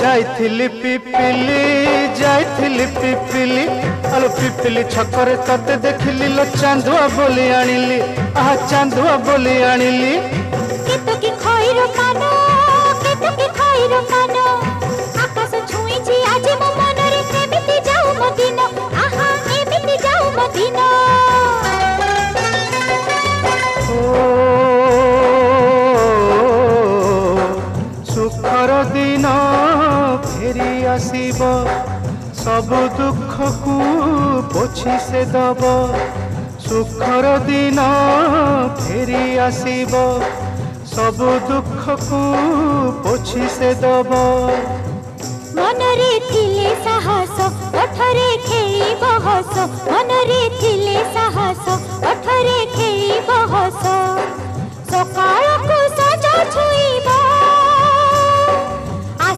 जाइथिली पिपिली आलो पिपिली छकरे तते देखिली लो चांदुआ बोली आनिली आहा चांदुआ बोली आनिली केतो की खइरो कानो केतो की खइरो कानो आकाश छुईची आज मो मनरे एमिति जाऊ मदिनो आहा एमिति जाऊ मदिनो सुखर दिन फेरी आसीब सब दुख को पोछि से दब सुखर दिन फेरी आसीब सब दुख को पोछि से दब मनरे थिले साहस ओठरे खेलिब हस मनरे थिले साहस ओठरे खेलिब हस सकाळ को सजा छुई